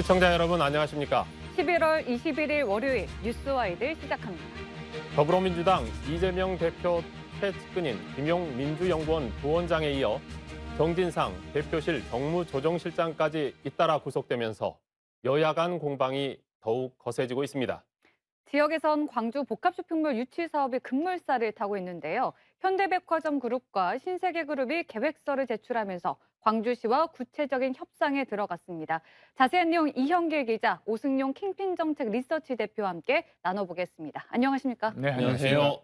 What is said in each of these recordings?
시청자 여러분 안녕하십니까? 11월 21일 월요일 뉴스와이드 시작합니다. 더불어민주당 이재명 대표 최측근인 김용 민주연구원 부원장에 이어 정진상 대표실 정무조정실장까지 잇따라 구속되면서 여야 간 공방이 더욱 거세지고 있습니다. 지역에선 광주 복합쇼핑몰 유치 사업이 급물살을 타고 있는데요. 현대백화점 그룹과 신세계그룹이 계획서를 제출하면서 광주시와 구체적인 협상에 들어갔습니다. 자세한 내용 이형길 기자, 오승용 킹핀 정책 리서치 대표와 함께 나눠보겠습니다. 안녕하십니까? 네, 안녕하세요.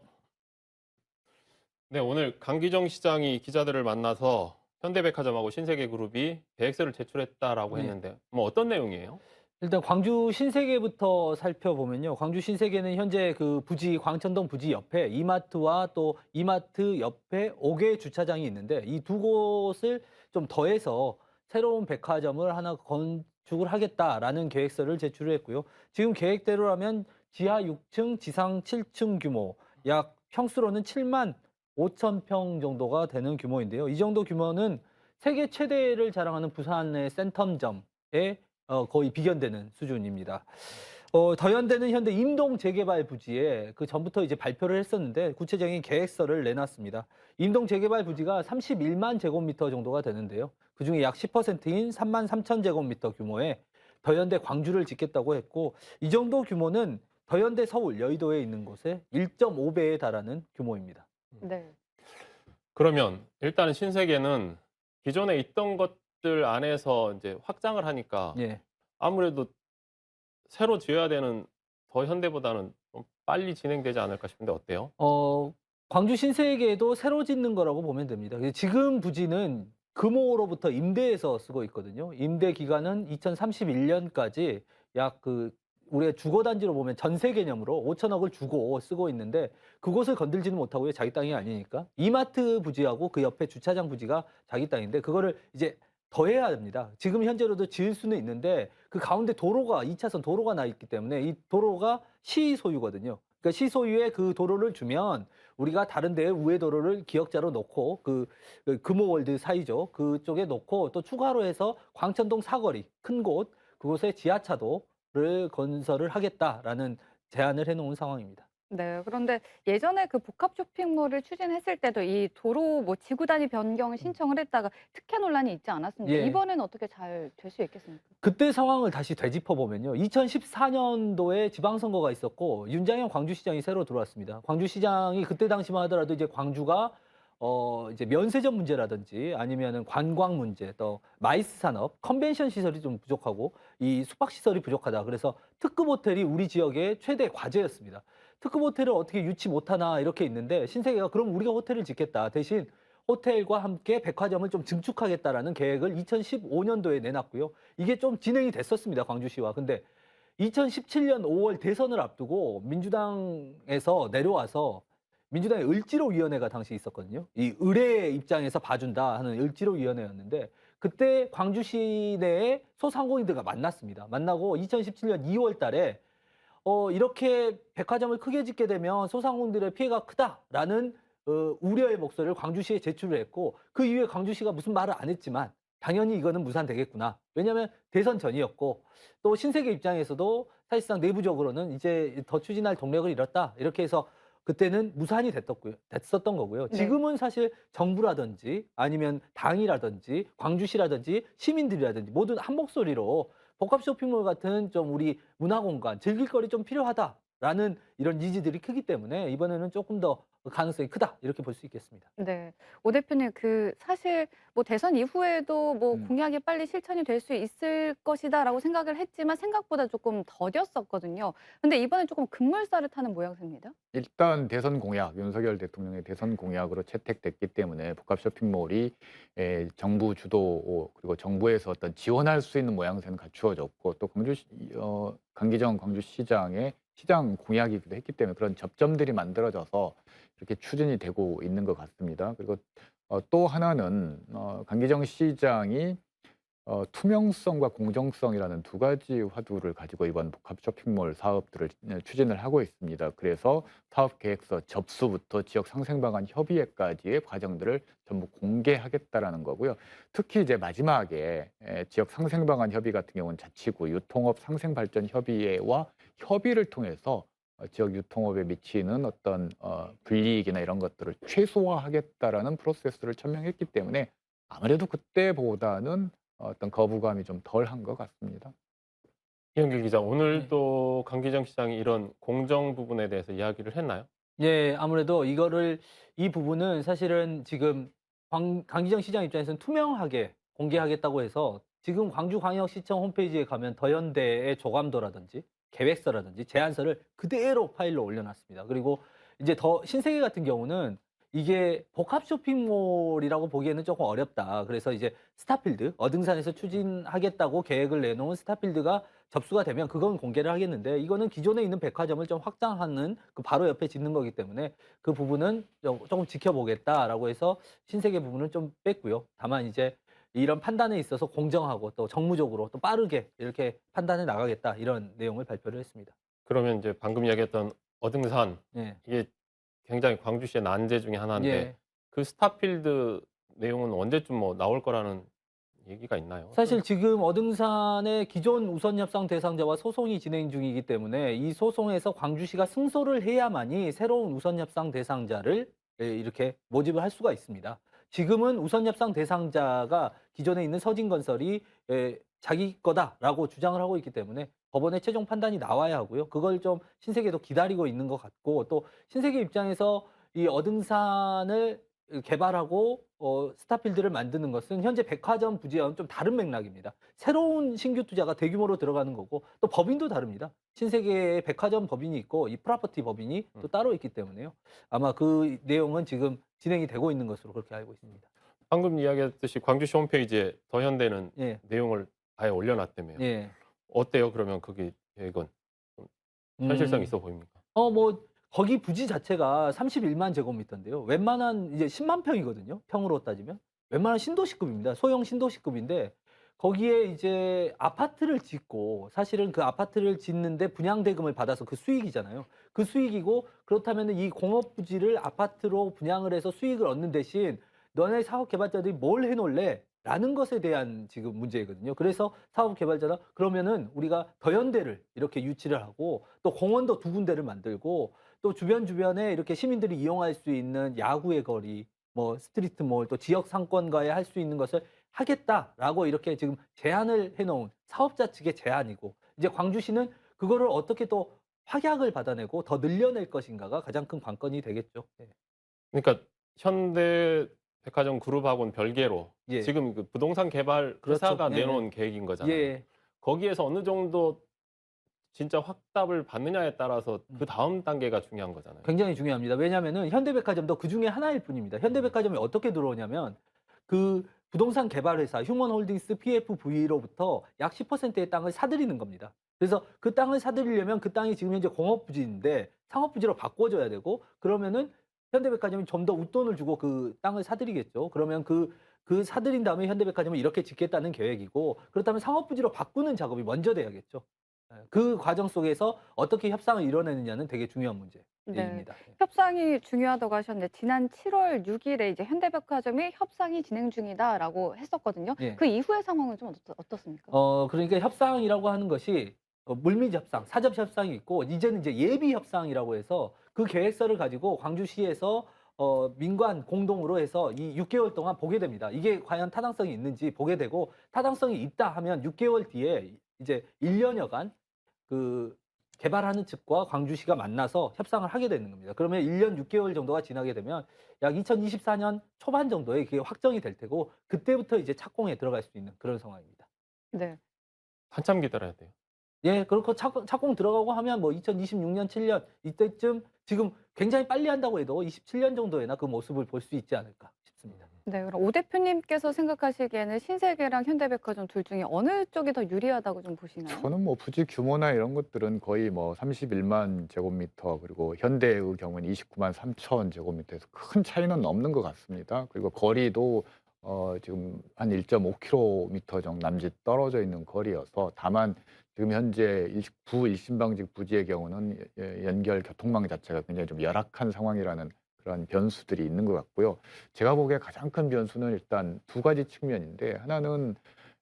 네, 오늘 강기정 시장이 기자들을 만나서 현대백화점하고 신세계그룹이 계획서를 제출했다라고 했는데 뭐 어떤 내용이에요? 일단 광주 신세계부터 살펴보면요. 광주 신세계는 현재 그 부지 광천동 부지 옆에 이마트와 또 이마트 옆에 5개의 주차장이 있는데 이 두 곳을 좀 더해서 새로운 백화점을 하나 건축을 하겠다라는 계획서를 제출했고요. 지금 계획대로라면 지하 6층, 지상 7층 규모, 약 평수로는 7만 5천 평 정도가 되는 규모인데요. 이 정도 규모는 세계 최대를 자랑하는 부산의 센텀점에 거의 비견되는 수준입니다. 더현대는 현대 임동 재개발 부지에 그 전부터 이제 발표를 했었는데 구체적인 계획서를 내놨습니다. 임동 재개발 부지가 31만 제곱미터 정도가 되는데요. 그중에 약 10%인 3만 3천 제곱미터 규모의 더현대 광주를 짓겠다고 했고 이 정도 규모는 더현대 서울 여의도에 있는 곳의 1.5배에 달하는 규모입니다. 네. 그러면 일단 신세계는 기존에 있던 것들 안에서 이제 확장을 하니까 예. 아무래도 새로 지어야 되는 더 현대보다는 좀 빨리 진행되지 않을까 싶은데 어때요? 광주 신세계도 새로 짓는 거라고 보면 됩니다. 지금 부지는 금호로부터 임대해서 쓰고 있거든요. 임대 기간은 2031년까지 약 우리가 주거 단지로 보면 전세 개념으로 5천억을 주고 쓰고 있는데 그곳을 건들지는 못하고요. 자기 땅이 아니니까. 이마트 부지하고 그 옆에 주차장 부지가 자기 땅인데 그거를 이제 더해야 됩니다. 지금 현재로도 지을 수는 있는데 그 가운데 도로가 2차선 도로가 나 있기 때문에 이 도로가 시 소유거든요. 그러니까 시 소유의 그 도로를 주면 우리가 다른 데에 우회 도로를 기역자로 놓고 그 금호월드 사이죠. 그쪽에 놓고 또 추가로 해서 광천동 사거리 큰 곳 그곳에 지하차도를 건설을 하겠다라는 제안을 해놓은 상황입니다. 네, 그런데 예전에 그 복합 쇼핑몰을 추진했을 때도 이 도로 뭐 지구 단위 변경을 신청을 했다가 특혜 논란이 있지 않았습니까? 예. 이번에는 어떻게 잘 될 수 있겠습니까? 그때 상황을 다시 되짚어 보면요. 2014년도에 지방선거가 있었고 윤장현 광주시장이 새로 들어왔습니다. 광주시장이 그때 당시만 하더라도 이제 광주가 이제 면세점 문제라든지 아니면은 관광 문제, 또 마이스 산업, 컨벤션 시설이 좀 부족하고 이 숙박 시설이 부족하다. 그래서 특급 호텔이 우리 지역의 최대 과제였습니다. 특급 호텔을 어떻게 유치 못하나 이렇게 있는데 신세계가 그럼 우리가 호텔을 짓겠다. 대신 호텔과 함께 백화점을 좀 증축하겠다라는 계획을 2015년도에 내놨고요. 이게 좀 진행이 됐었습니다. 광주시와. 근데 2017년 5월 대선을 앞두고 민주당에서 내려와서 민주당의 을지로위원회가 당시 있었거든요. 이 을의 입장에서 봐준다 하는 을지로위원회였는데 그때 광주시 내에 소상공인들과 만났습니다. 만나고 2017년 2월 달에 이렇게 백화점을 크게 짓게 되면 소상공인들의 피해가 크다라는 우려의 목소리를 광주시에 제출을 했고 그 이후에 광주시가 무슨 말을 안 했지만 당연히 이거는 무산되겠구나. 왜냐하면 대선 전이었고 또 신세계 입장에서도 사실상 내부적으로는 이제 더 추진할 동력을 잃었다. 이렇게 해서 그때는 무산이 됐었던 거고요. 네. 지금은 사실 정부라든지 아니면 당이라든지 광주시라든지 시민들이라든지 모든 한 목소리로 복합 쇼핑몰 같은 좀 우리 문화공간, 즐길 거리 좀 필요하다라는 이런 니즈들이 크기 때문에 이번에는 조금 더 가능성이 크다 이렇게 볼 수 있겠습니다. 네. 오 대표님 사실 뭐 대선 이후에도 뭐 음. 공약이 빨리 실천이 될 수 있을 것이다라고 생각을 했지만 생각보다 조금 더뎠었거든요. 근데 이번엔 조금 급물살을 타는 모양새입니다. 일단 대선 공약, 윤석열 대통령의 대선 공약으로 채택됐기 때문에 복합 쇼핑몰이 정부 주도 그리고 정부에서 어떤 지원할 수 있는 모양새는 갖추어졌고 또 강기정 광주시장의 시장 공약이기도 했기 때문에 그런 접점들이 만들어져서 이렇게 추진이 되고 있는 것 같습니다. 그리고 또 하나는 강기정 시장이 투명성과 공정성이라는 두 가지 화두를 가지고 이번 복합 쇼핑몰 사업들을 추진을 하고 있습니다. 그래서 사업 계획서 접수부터 지역 상생 방안 협의회까지의 과정들을 전부 공개하겠다라는 거고요. 특히 이제 마지막에 지역 상생 방안 협의 같은 경우는 자치구 유통업 상생 발전 협의회와 협의를 통해서 지역 유통업에 미치는 어떤 불이익이나 이런 것들을 최소화하겠다라는 프로세스를 천명했기 때문에 아무래도 그때보다는 어떤 거부감이 좀 덜한 것 같습니다. 이현길 기자, 네. 오늘 또 강기정 시장이 이런 공정 부분에 대해서 이야기를 했나요? 예, 아무래도 이 부분은 사실은 지금 강기정 시장 입장에서는 투명하게 공개하겠다고 해서 지금 광주광역시청 홈페이지에 가면 더현대의 조감도라든지 계획서라든지 제안서를 그대로 파일로 올려놨습니다. 그리고 이제 더 신세계 같은 경우는 이게 복합 쇼핑몰이라고 보기에는 조금 어렵다. 그래서 이제 스타필드, 어등산에서 추진하겠다고 계획을 내놓은 스타필드가 접수가 되면 그건 공개를 하겠는데 이거는 기존에 있는 백화점을 좀 확장하는 그 바로 옆에 짓는 거기 때문에 그 부분은 조금 지켜보겠다라고 해서 신세계 부분은 좀 뺐고요. 다만 이제 이런 판단에 있어서 공정하고 또 정무적으로 또 빠르게 이렇게 판단해 나가겠다 이런 내용을 발표를 했습니다. 그러면 이제 방금 이야기했던 어등산, 예. 이게 굉장히 광주시의 난제 중에 하나인데 예. 그 스타필드 내용은 언제쯤 뭐 나올 거라는 얘기가 있나요? 사실 지금 어등산의 기존 우선 협상 대상자와 소송이 진행 중이기 때문에 이 소송에서 광주시가 승소를 해야만이 새로운 우선 협상 대상자를 이렇게 모집을 할 수가 있습니다. 지금은 우선 협상 대상자가 기존에 있는 서진건설이 자기 거다라고 주장을 하고 있기 때문에 법원의 최종 판단이 나와야 하고요. 그걸 좀 신세계도 기다리고 있는 것 같고 또 신세계 입장에서 이 어등산을 개발하고 스타필드를 만드는 것은 현재 백화점 부지와는 좀 다른 맥락입니다. 새로운 신규 투자가 대규모로 들어가는 거고 또 법인도 다릅니다. 신세계의 백화점 법인이 있고 이 프로퍼티 법인이 또 따로 있기 때문에요. 아마 그 내용은 지금 진행이 되고 있는 것으로 그렇게 알고 있습니다. 방금 이야기했듯이 광주시 홈페이지에 더현대는 예. 내용을 아예 올려놨다며요. 예. 어때요? 그러면 그게 계획은 현실성 있어 보입니까? 뭐 거기 부지 자체가 31만 제곱미터인데요. 웬만한 이제 10만 평이거든요. 평으로 따지면. 웬만한 신도시급입니다. 소형 신도시급인데 거기에 이제 아파트를 짓고 사실은 그 아파트를 짓는데 분양대금을 받아서 그 수익이잖아요. 그 수익이고 그렇다면 이 공업 부지를 아파트로 분양을 해서 수익을 얻는 대신 너네 사업 개발자들이 뭘 해놓을래? 라는 것에 대한 지금 문제거든요. 그래서 사업 개발자가 그러면은 우리가 더현대를 이렇게 유치를 하고 또 공원도 2군데를 만들고 또 주변에 이렇게 시민들이 이용할 수 있는 야구의 거리, 뭐 스트리트몰, 또 지역 상권가에 할 수 있는 것을 하겠다라고 이렇게 지금 제안을 해놓은 사업자 측의 제안이고 이제 광주시는 그거를 어떻게 또 확약을 받아내고 더 늘려낼 것인가가 가장 큰 관건이 되겠죠. 네. 그러니까 현대 백화점 그룹하고는 별개로 예. 지금 그 부동산 개발 그렇죠. 회사가 예, 내놓은 계획인 거잖아요. 예. 거기에서 어느 정도 진짜 확답을 받느냐에 따라서 그 다음 단계가 중요한 거잖아요. 굉장히 중요합니다. 왜냐하면은 현대백화점도 그 중에 하나일 뿐입니다. 현대백화점이 어떻게 들어오냐면 그 부동산 개발 회사 휴먼홀딩스 PFV로부터 약 10%의 땅을 사들이는 겁니다. 그래서 그 땅을 사들이려면 그 땅이 지금 현재 공업부지인데 상업부지로 바꿔줘야 되고 그러면은 현대백화점이 좀 더 웃돈을 주고 그 땅을 사들이겠죠. 그러면 그 사들인 다음에 현대백화점은 이렇게 짓겠다는 계획이고 그렇다면 상업부지로 바꾸는 작업이 먼저 돼야겠죠. 그 과정 속에서 어떻게 협상을 이뤄내느냐는 되게 중요한 문제입니다. 네. 협상이 중요하다고 하셨는데 지난 7월 6일에 이제 현대백화점이 협상이 진행 중이다라고 했었거든요. 예. 그 이후의 상황은 좀 어떻습니까? 그러니까 협상이라고 하는 것이 물밑 협상, 사접 협상이 있고 이제는 이제 예비 협상이라고 해서 그 계획서를 가지고 광주시에서 민관 공동으로 해서 이 6개월 동안 보게 됩니다. 이게 과연 타당성이 있는지 보게 되고 타당성이 있다 하면 6개월 뒤에 이제 1년여간 그 개발하는 측과 광주시가 만나서 협상을 하게 되는 겁니다. 그러면 1년 6개월 정도가 지나게 되면 약 2024년 초반 정도에 그게 확정이 될 테고 그때부터 이제 착공에 들어갈 수 있는 그런 상황입니다. 네. 한참 기다려야 돼요. 예, 그렇고 착공 들어가고 하면 뭐 2026년, 7년 이때쯤 지금 굉장히 빨리 한다고 해도 27년 정도에나 그 모습을 볼 수 있지 않을까 싶습니다. 네, 그럼 오 대표님께서 생각하시기에는 신세계랑 현대백화점 둘 중에 어느 쪽이 더 유리하다고 좀 보시나요? 저는 뭐 부지 규모나 이런 것들은 거의 뭐 31만 제곱미터 그리고 현대의 경우는 29만 3천 제곱미터에서 큰 차이는 없는 것 같습니다. 그리고 거리도 지금 한 1.5km 정도 남짓 떨어져 있는 거리여서 다만 지금 현재 구 1신방직 부지의 경우는 연결 교통망 자체가 굉장히 좀 열악한 상황이라는 그런 변수들이 있는 것 같고요. 제가 보기에 가장 큰 변수는 일단 두 가지 측면인데 하나는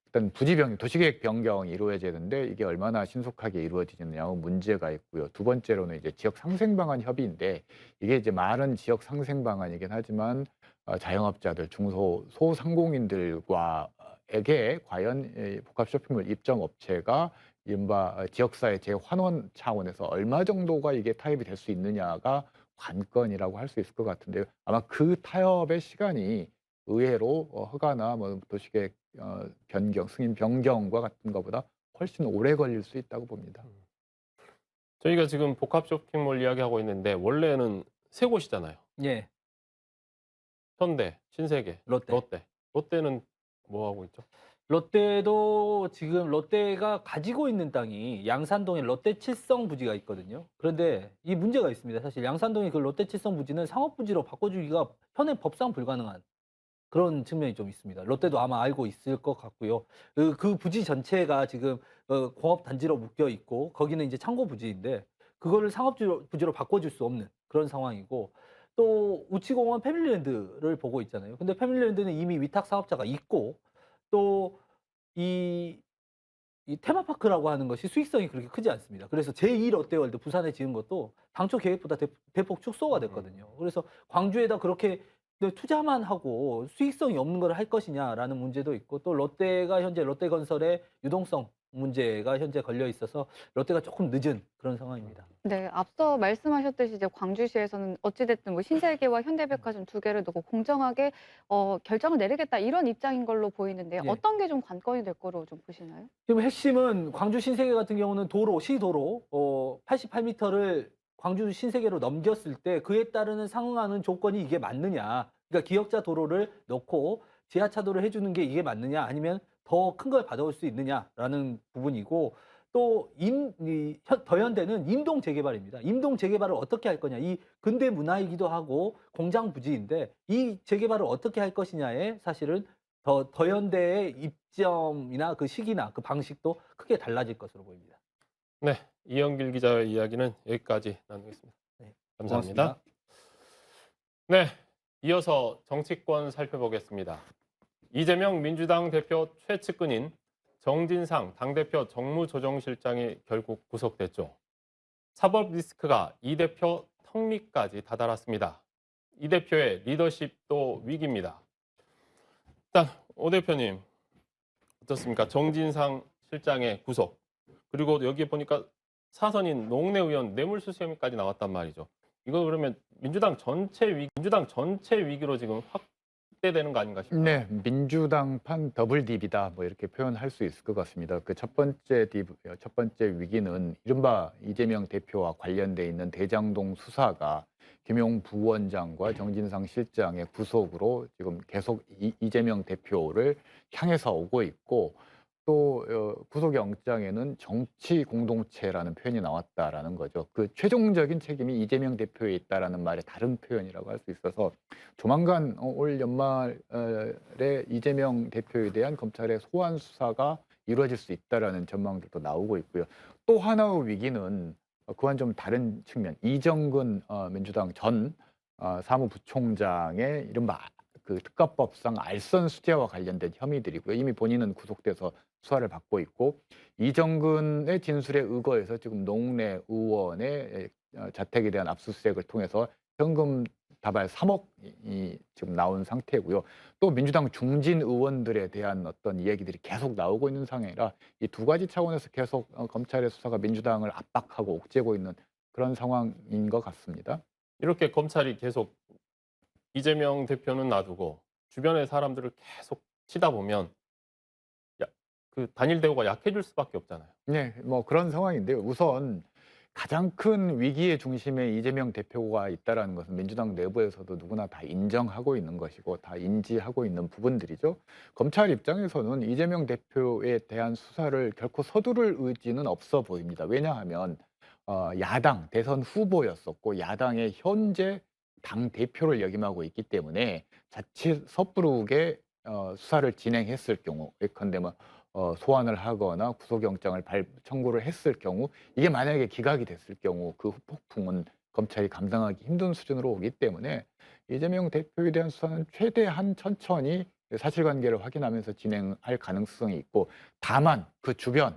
일단 도시계획 변경이 이루어져야 되는데 이게 얼마나 신속하게 이루어지느냐 문제가 있고요. 두 번째로는 이제 지역 상생 방안 협의인데 이게 이제 말은 지역 상생 방안이긴 하지만 자영업자들, 소상공인들과에게 과연 복합 쇼핑몰 입점 업체가 이른바 지역사회 재환원 차원에서 얼마 정도가 이게 타협이 될 수 있느냐가 관건이라고 할 수 있을 것 같은데요. 아마 그 타협의 시간이 의외로 허가나 뭐 도시계획 변경, 승인 변경과 같은 것보다 훨씬 오래 걸릴 수 있다고 봅니다. 저희가 지금 복합 쇼핑몰 이야기하고 있는데 원래는 세 곳이잖아요. 예, 현대, 신세계, 롯데. 롯데. 롯데는 뭐 하고 있죠? 롯데도 지금 롯데가 가지고 있는 땅이 양산동에 롯데 칠성 부지가 있거든요. 그런데 이 문제가 있습니다. 사실 양산동의 그 롯데 칠성 부지는 상업 부지로 바꿔주기가 현행 법상 불가능한 그런 측면이 좀 있습니다. 롯데도 아마 알고 있을 것 같고요. 그 부지 전체가 지금 공업 단지로 묶여 있고 거기는 이제 창고 부지인데 그거를 상업 부지로 바꿔줄 수 없는 그런 상황이고 또 우치공원 패밀리랜드를 보고 있잖아요. 근데 패밀리랜드는 이미 위탁 사업자가 있고 또 이 테마파크라고 하는 것이 수익성이 그렇게 크지 않습니다. 그래서 제2 롯데월드 부산에 지은 것도 당초 계획보다 대폭 축소가 됐거든요. 그래서 광주에다 그렇게 투자만 하고 수익성이 없는 걸 할 것이냐라는 문제도 있고 또 롯데가 현재 롯데건설의 유동성 문제가 현재 걸려 있어서 롯데가 조금 늦은 그런 상황입니다. 네, 앞서 말씀하셨듯이 이제 광주시에서는 어찌 됐든 뭐 신세계와 현대백화점 두 개를 두고 공정하게 결정을 내리겠다 이런 입장인 걸로 보이는데요. 예. 어떤 게 좀 관건이 될 거로 좀 보시나요? 지금 핵심은 광주 신세계 같은 경우는 시도로 88m를 광주 신세계로 넘겼을 때 그에 따르는 상응하는 조건이 이게 맞느냐. 그러니까 기역자 도로를 넣고 지하차도를 해주는 게 이게 맞느냐 아니면 더 큰 걸 받아올 수 있느냐라는 부분이고 또 더현대는 임동 재개발입니다. 임동 재개발을 어떻게 할 거냐. 이 근대 문화이기도 하고 공장 부지인데 이 재개발을 어떻게 할 것이냐에 사실은 더현대의 입점이나 그 시기나 그 방식도 크게 달라질 것으로 보입니다. 네, 이영길 기자의 이야기는 여기까지 나누겠습니다. 네, 감사합니다. 고맙습니다. 네, 이어서 정치권 살펴보겠습니다. 이재명 민주당 대표 최측근인 정진상 당대표 정무조정실장이 결국 구속됐죠. 사법 리스크가 이 대표 턱밑까지 다다랐습니다. 이 대표의 리더십도 위기입니다. 일단 오 대표님 어떻습니까? 정진상 실장의 구속 그리고 여기에 보니까 사선인 노웅래 의원 뇌물수수 혐의까지 나왔단 말이죠. 이거 그러면 민주당 전체 위기로 지금 확대되는 거 아닌가 싶어요. 네, 민주당판 더블 딥이다 뭐 이렇게 표현할 수 있을 것 같습니다. 그 첫 번째 위기는 이른바 이재명 대표와 관련돼 있는 대장동 수사가 김용 부원장과 정진상 실장의 구속으로 지금 계속 이재명 대표를 향해서 오고 있고 또 구속영장에는 정치 공동체라는 표현이 나왔다라는 거죠. 그 최종적인 책임이 이재명 대표에 있다라는 말의 다른 표현이라고 할 수 있어서 조만간 올 연말에 이재명 대표에 대한 검찰의 소환 수사가 이루어질 수 있다라는 전망들도 나오고 있고요. 또 하나의 위기는 그와는 좀 다른 측면, 이정근 민주당 전 사무부총장의 이른바 그 특가법상 알선 수재와 관련된 혐의들이고요. 이미 본인은 구속돼서 수사를 받고 있고 이정근의 진술에 의거해서 지금 노웅래 의원의 자택에 대한 압수수색을 통해서 현금 다발 3억이 지금 나온 상태고요. 또 민주당 중진 의원들에 대한 어떤 이야기들이 계속 나오고 있는 상황이라 이 두 가지 차원에서 계속 검찰의 수사가 민주당을 압박하고 옥죄고 있는 그런 상황인 것 같습니다. 이렇게 검찰이 계속 이재명 대표는 놔두고 주변의 사람들을 계속 치다 보면 그 단일 대우가 약해질 수밖에 없잖아요. 네, 뭐 그런 상황인데요. 우선 가장 큰 위기의 중심에 이재명 대표가 있다라는 것은 민주당 내부에서도 누구나 다 인정하고 있는 것이고 다 인지하고 있는 부분들이죠. 검찰 입장에서는 이재명 대표에 대한 수사를 결코 서두를 의지는 없어 보입니다. 왜냐하면 야당 대선 후보였었고 야당의 현재 당 대표를 역임하고 있기 때문에 자칫 섣부르게 수사를 진행했을 경우, 예컨대 뭐 소환을 하거나 구속영장을 청구를 했을 경우, 이게 만약에 기각이 됐을 경우 그 후폭풍은 검찰이 감당하기 힘든 수준으로 오기 때문에 이재명 대표에 대한 수사는 최대한 천천히 사실관계를 확인하면서 진행할 가능성이 있고, 다만 그 주변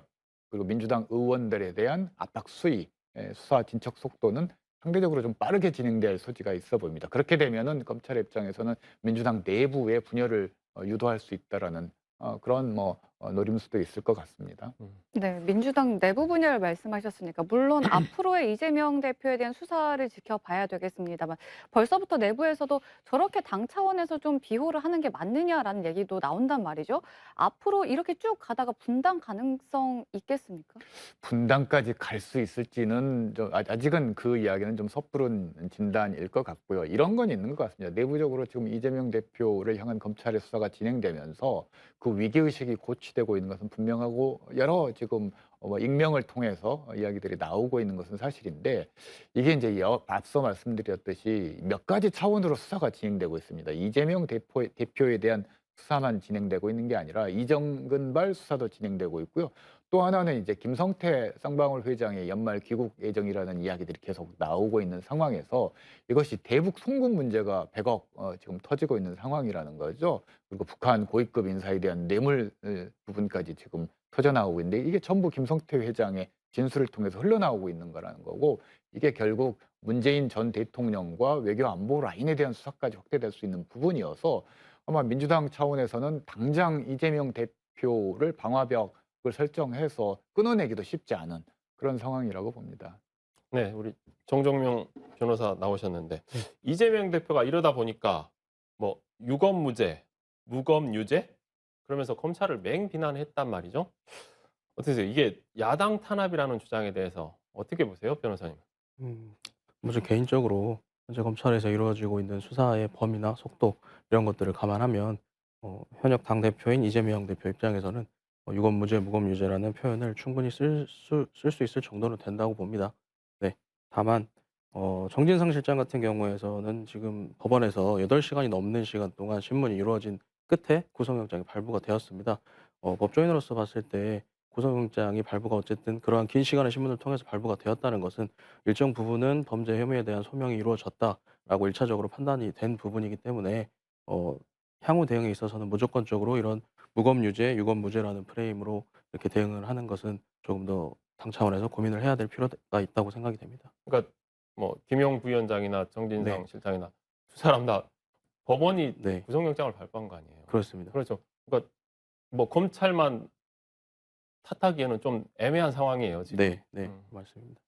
그리고 민주당 의원들에 대한 압박 수위, 수사 진척 속도는 상대적으로 좀 빠르게 진행될 소지가 있어 보입니다. 그렇게 되면은 검찰의 입장에서는 민주당 내부의 분열을 유도할 수 있다라는 그런 노림수도 있을 것 같습니다. 네, 민주당 내부 분야를 말씀하셨으니까 물론 앞으로의 이재명 대표에 대한 수사를 지켜봐야 되겠습니다만 벌써부터 내부에서도 저렇게 당 차원에서 좀 비호를 하는 게 맞느냐라는 얘기도 나온단 말이죠. 앞으로 이렇게 쭉 가다가 분당 가능성 있겠습니까? 분당까지 갈 수 있을지는 아직은 그 이야기는 좀 섣부른 진단일 것 같고요. 이런 건 있는 것 같습니다. 내부적으로 지금 이재명 대표를 향한 검찰의 수사가 진행되면서 그 위기의식이 고취되고 있는 것은 분명하고, 여러 지금 익명을 통해서 이야기들이 나오고 있는 것은 사실인데, 이게 이제 앞서 말씀드렸듯이 몇 가지 차원으로 수사가 진행되고 있습니다. 이재명 대표에 대한 수사만 진행되고 있는 게 아니라 이정근발 수사도 진행되고 있고요. 또 하나는 이제 김성태 쌍방울 회장의 연말 귀국 예정이라는 이야기들이 계속 나오고 있는 상황에서 이것이 대북 송금 문제가 100억 지금 터지고 있는 상황이라는 거죠. 그리고 북한 고위급 인사에 대한 뇌물 부분까지 지금 터져 나오고 있는데, 이게 전부 김성태 회장의 진술을 통해서 흘러나오고 있는 거라는 거고, 이게 결국 문재인 전 대통령과 외교 안보 라인에 대한 수사까지 확대될 수 있는 부분이어서 아마 민주당 차원에서는 당장 이재명 대표를 방화벽을 설정해서 끊어내기도 쉽지 않은 그런 상황이라고 봅니다. 네, 우리 정정명 변호사 나오셨는데 이재명 대표가 이러다 보니까 뭐 유검무죄, 무검유죄 그러면서 검찰을 맹비난했단 말이죠. 어떠세요? 이게 야당 탄압이라는 주장에 대해서 어떻게 보세요, 변호사님? 음, 먼저 개인적으로 현재 검찰에서 이루어지고 있는 수사의 범위나 속도 이런 것들을 감안하면 현역 당대표인 이재명 대표 입장에서는 유검무죄, 무검유죄라는 표현을 충분히 쓸 수 있을 정도는 된다고 봅니다. 네. 다만 정진상 실장 같은 경우에서는 지금 법원에서 8시간이 넘는 시간 동안 신문이 이루어진 끝에 구속영장이 발부가 되었습니다. 법조인으로서 봤을 때 구속영장이 발부가 어쨌든 그러한 긴 시간의 신문을 통해서 발부가 되었다는 것은 일정 부분은 범죄 혐의에 대한 소명이 이루어졌다라고 일차적으로 판단이 된 부분이기 때문에 어 향후 대응에 있어서는 무조건적으로 이런 무검유죄, 유검무죄라는 프레임으로 이렇게 대응을 하는 것은 조금 더 당 차원에서 고민을 해야 될 필요가 있다고 생각이 됩니다. 그러니까 뭐 김용 부위원장이나 정진상 네. 실장이나 두 사람 다 법원이 네. 구속영장을 발부한 거 아니에요? 그렇습니다. 그렇죠. 그러니까 뭐 검찰만 탓하기에는 좀 애매한 상황이에요, 지금. 네. 네. 음. 맞습니다.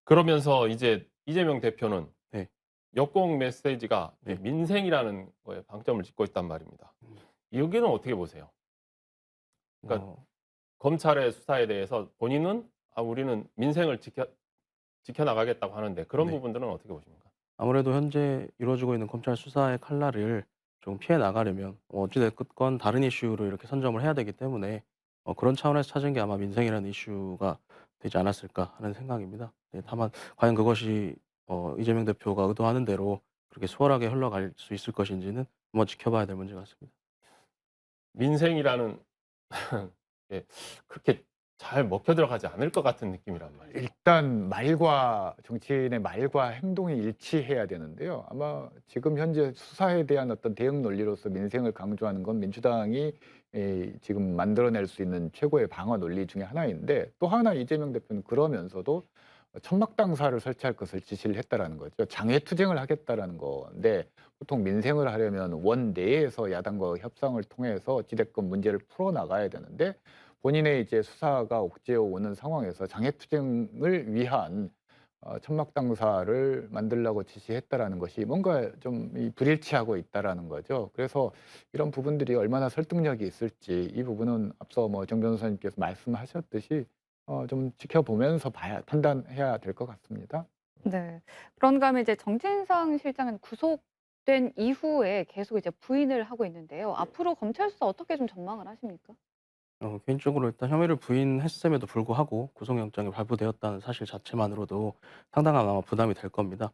그러면서 이제 이재명 대표는 네. 역공 메시지가 네. 민생이라는 거에 방점을 짓고 있단 말입니다. 여기는 어떻게 보세요? 그러니까 검찰의 수사에 대해서 본인은 우리는 민생을 지켜나가겠다고 하는데 그런 네. 부분들은 어떻게 보십니까? 아무래도 현재 이루어지고 있는 검찰 수사의 칼날을 좀 피해 나가려면 어찌 됐건 다른 이슈로 이렇게 선점을 해야 되기 때문에 그런 차원에서 찾은 게 아마 민생이라는 이슈가 되지 않았을까 하는 생각입니다. 네, 다만 과연 그것이 이재명 대표가 의도하는 대로 그렇게 수월하게 흘러갈 수 있을 것인지는 한번 지켜봐야 될 문제 같습니다. 민생이라는 게 그렇게 잘 먹혀 들어가지 않을 것 같은 느낌이란 말이에요. 일단 정치인의 말과 행동이 일치해야 되는데요. 아마 지금 현재 수사에 대한 어떤 대응 논리로서 민생을 강조하는 건 민주당이 지금 만들어낼 수 있는 최고의 방어 논리 중에 하나인데, 또 하나 이재명 대표는 그러면서도 천막당사를 설치할 것을 지시를 했다라는 거죠. 장외투쟁을 하겠다라는 건데, 보통 민생을 하려면 원 내에서 야당과 협상을 통해서 어찌됐건 문제를 풀어나가야 되는데, 본인의 이제 수사가 옥죄어 오는 상황에서 장외투쟁을 위한 천막당사를 만들라고 지시했다라는 것이 뭔가 좀 불일치하고 있다라는 거죠. 그래서 이런 부분들이 얼마나 설득력이 있을지, 이 부분은 앞서 정 변호사님께서 말씀하셨듯이 좀 지켜보면서 판단해야 될 것 같습니다. 네. 그런가 하면 이제 정진상 실장은 구속된 이후에 계속 이제 부인을 하고 있는데요. 앞으로 검찰 수사 어떻게 좀 전망을 하십니까? 개인적으로 일단 혐의를 부인했음에도 불구하고 구속영장이 발부되었다는 사실 자체만으로도 상당한 아마 부담이 될 겁니다.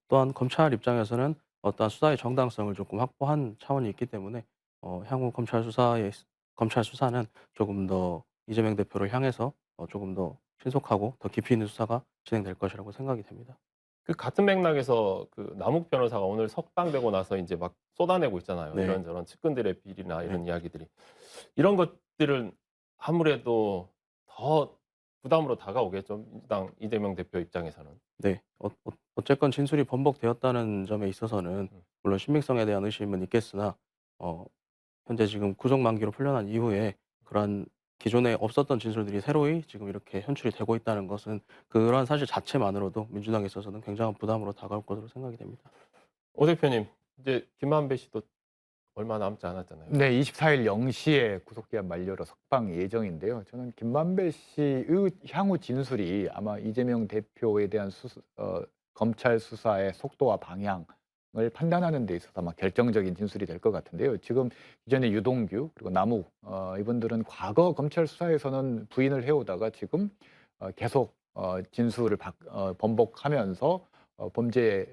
또한 검찰 입장에서는 어떠한 수사의 정당성을 조금 확보한 차원이 있기 때문에 향후 검찰 수사는 조금 더 이재명 대표를 향해서 조금 더 신속하고 더 깊이 있는 수사가 진행될 것이라고 생각이 됩니다. 그 같은 맥락에서 그 남욱 변호사가 오늘 석방되고 나서 이제 막 쏟아내고 있잖아요. 네. 이런저런 측근들의 비리나 이런 네. 이야기들이. 이런 것들은 아무래도 더 부담으로 다가오겠죠. 민주당 이재명 대표 입장에서는. 네. 어쨌건 진술이 번복되었다는 점에 있어서는 물론 신빙성에 대한 의심은 있겠으나 어 현재 지금 구속 만기로 풀려난 이후에 그러한 기존에 없었던 진술들이 새로이 지금 이렇게 현출이 되고 있다는 것은 그러한 사실 자체만으로도 민주당에 있어서는 굉장한 부담으로 다가올 것으로 생각이 됩니다. 오 대표님, 이제 김만배 씨도 얼마 남지 않았잖아요. 네, 24일 0시에 구속기한 만료로 석방 예정인데요. 저는 김만배 씨의 향후 진술이 아마 이재명 대표에 대한 검찰 수사의 속도와 방향을 판단하는 데 있어서 아마 결정적인 진술이 될 것 같은데요. 지금 이전에 유동규 그리고 남욱 이분들은 과거 검찰 수사에서는 부인을 해오다가 지금 계속 진술을 번복하면서 범죄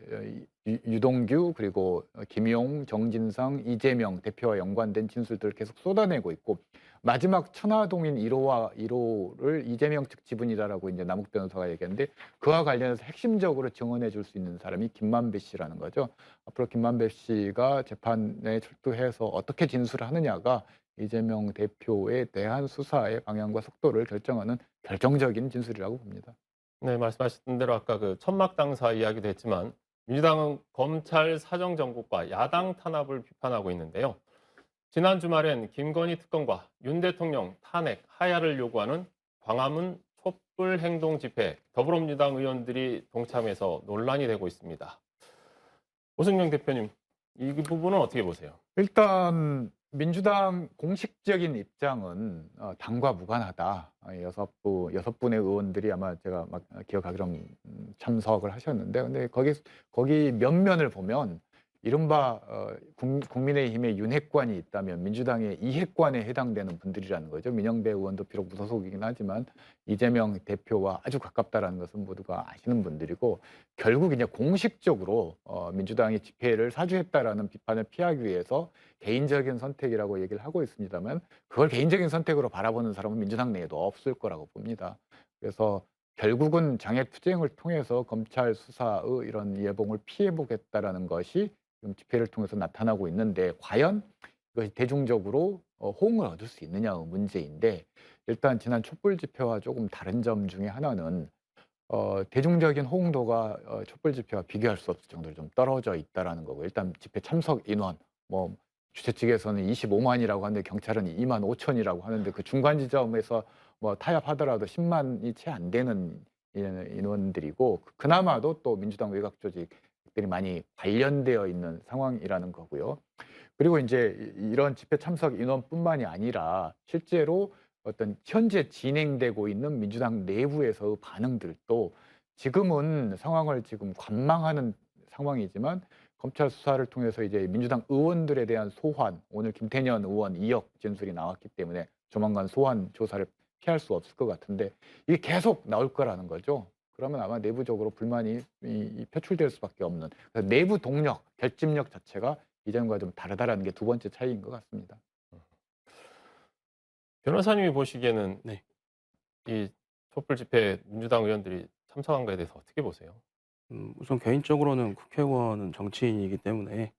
유동규 그리고 김용, 정진상, 이재명 대표와 연관된 진술들을 계속 쏟아내고 있고 마지막 천화동인 1호와 1호를 이재명 측 지분이다라고 이제 남욱 변호사가 얘기했는데 그와 관련해서 핵심적으로 증언해 줄 수 있는 사람이 김만배 씨라는 거죠. 앞으로 김만배 씨가 재판에 출두해서 어떻게 진술을 하느냐가 이재명 대표에 대한 수사의 방향과 속도를 결정하는 결정적인 진술이라고 봅니다. 네, 말씀하신 대로 아까 그 천막 당사 이야기도 했지만 민주당은 검찰 사정정국과 야당 탄압을 비판하고 있는데요. 지난 주말엔 김건희 특검과 윤 대통령 탄핵 하야를 요구하는 광화문 촛불 행동 집회 더불어민주당 의원들이 동참해서 논란이 되고 있습니다. 오승영 대표님, 이 부분은 어떻게 보세요? 일단 민주당 공식적인 입장은 당과 무관하다. 여섯 분의 의원들이 아마 제가 막 기억하기로는 참석을 하셨는데, 근데 거기 면면을 보면 이른바 국민의힘의 윤핵관이 있다면 민주당의 이핵관에 해당되는 분들이라는 거죠. 민영배 의원도 비록 무소속이긴 하지만 이재명 대표와 아주 가깝다라는 것은 모두가 아시는 분들이고 결국 이제 공식적으로 민주당이 집회를 사주했다라는 비판을 피하기 위해서 개인적인 선택이라고 얘기를 하고 있습니다만 그걸 개인적인 선택으로 바라보는 사람은 민주당 내에도 없을 거라고 봅니다. 그래서 결국은 장애투쟁을 통해서 검찰 수사의 이런 예봉을 피해보겠다라는 것이 지금 집회를 통해서 나타나고 있는데 과연 이것이 대중적으로 호응을 얻을 수 있느냐의 문제인데 일단 지난 촛불 집회와 조금 다른 점 중에 하나는 대중적인 호응도가 촛불 집회와 비교할 수 없을 정도로 좀 떨어져 있다라는 거고 일단 집회 참석 인원 뭐 주최 측에서는 25만이라고 하는데 경찰은 2만 5천이라고 하는데 그 중간 지점에서 뭐 타협하더라도 10만이 채 안 되는 인원들이고 그나마도 또 민주당 외곽 조직들이 많이 관련되어 있는 상황이라는 거고요. 그리고 이제 이런 집회 참석 인원뿐만이 아니라 실제로 어떤 현재 진행되고 있는 민주당 내부에서의 반응들도 지금은 상황을 지금 관망하는 상황이지만 검찰 수사를 통해서 이제 민주당 의원들에 대한 소환, 오늘 김태년 의원 2억 진술이 나왔기 때문에 조만간 소환 조사를 피할 수 없을 것 같은데 이게 계속 나올 거라는 거죠. 그러면 아마 내부적으로 불만이 표출될 수밖에 없는 그래서 내부 동력, 결집력 자체가 이전과 좀 다르다라는 게 두 번째 차이인 것 같습니다. 변호사님이 보시기에는 네. 이 촛불 집회 민주당 의원들이 참석한 거에 대해서 어떻게 보세요? 우선 개인적으로는 국회의원은 정치인이기 때문에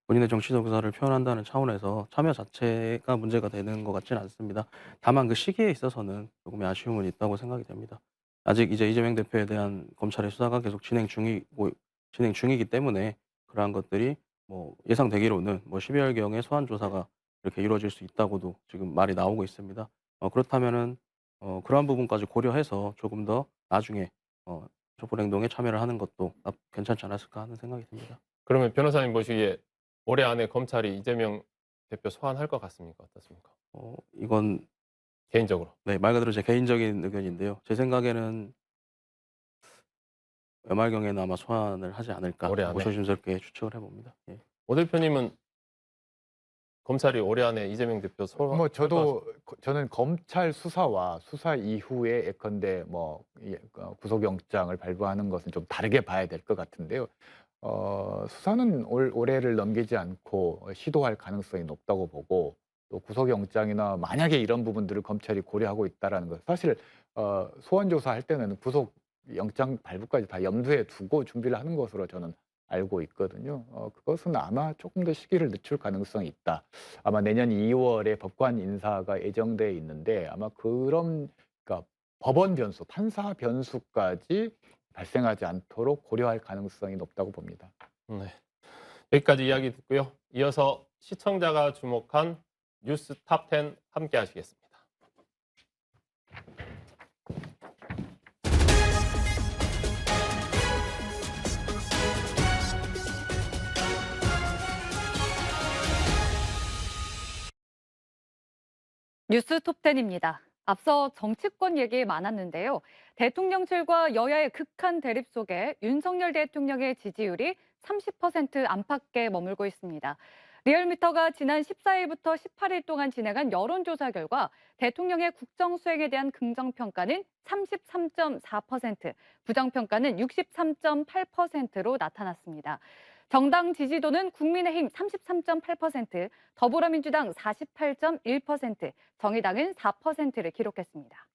본인의 정치적 의사를 표현한다는 차원에서 참여 자체가 문제가 되는 것 같지는 않습니다. 다만 그 시기에 있어서는 조금의 아쉬움은 있다고 생각이 됩니다. 아직 이제 이재명 대표에 대한 검찰의 수사가 계속 진행 중이기 때문에 그러한 것들이 뭐 예상되기로는 뭐 12월경에 소환 조사가 이렇게 이루어질 수 있다고도 지금 말이 나오고 있습니다. 그렇다면은 그러한 부분까지 고려해서 조금 더 나중에 촛불 행동에 참여를 하는 것도 괜찮지 않았을까 하는 생각이 듭니다. 그러면 변호사님 보시기에 올해 안에 검찰이 이재명 대표 소환할 것 같습니까? 어떻습니까? 이건 개인적으로. 네, 말 그대로 제 개인적인 의견인데요. 제 생각에는 연말경에는 아마 소환을 하지 않을까 올해 안에? 조심스럽게 추측을 해봅니다. 예. 오 대표님은 검찰이 올해 안에 이재명 대표 소환 뭐 저는 검찰 수사와 수사 이후에 예컨대 뭐 구속영장을 발부하는 것은 좀 다르게 봐야 될 것 같은데요. 수사는 올해를 넘기지 않고 시도할 가능성이 높다고 보고 또 구속영장이나 만약에 이런 부분들을 검찰이 고려하고 있다라는 것 사실 소환 조사할 때는 구속영장 발부까지 다 염두에 두고 준비를 하는 것으로 저는 알고 있거든요. 그것은 아마 조금 더 시기를 늦출 가능성이 있다. 아마 내년 2월에 법관 인사가 예정돼 있는데 아마 그러니까 법원 변수, 판사 변수까지 발생하지 않도록 고려할 가능성이 높다고 봅니다. 네. 여기까지 이야기 듣고요. 이어서 시청자가 주목한 뉴스 탑10 함께 하시겠습니다. 뉴스 톱10입니다. 앞서 정치권 얘기 많았는데요. 대통령실과 여야의 극한 대립 속에 윤석열 대통령의 지지율이 30% 안팎에 머물고 있습니다. 리얼미터가 지난 14일부터 18일 동안 진행한 여론조사 결과 대통령의 국정수행에 대한 긍정평가는 33.4%, 부정평가는 63.8%로 나타났습니다. 정당 지지도는 국민의힘 33.8%, 더불어민주당 48.1%, 정의당은 4%를 기록했습니다.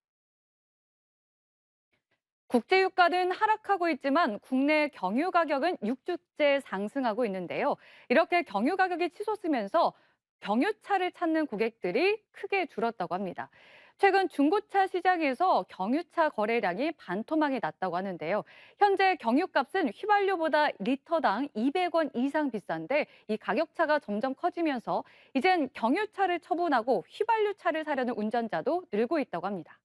국제유가는 하락하고 있지만 국내 경유 가격은 6주째 상승하고 있는데요. 이렇게 경유 가격이 치솟으면서 경유차를 찾는 고객들이 크게 줄었다고 합니다. 최근 중고차 시장에서 경유차 거래량이 반토막이 났다고 하는데요. 현재 경유값은 휘발유보다 리터당 200원 이상 비싼데 이 가격차가 점점 커지면서 이젠 경유차를 처분하고 휘발유차를 사려는 운전자도 늘고 있다고 합니다.